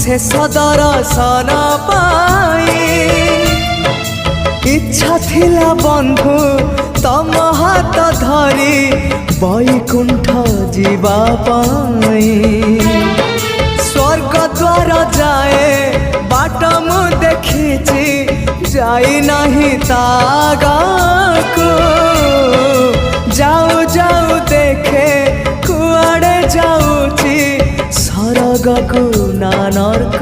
शेष दर्शन पाई इच्छा थिला बंधु तम हाथ धरी बैकुंठ जीवा पाई स्वर्ग द्वार जाए बाट मु देखी जाई नहीं तागाको जाऊ जाऊ देखे कुआड़े जाऊची सरग को ना नरक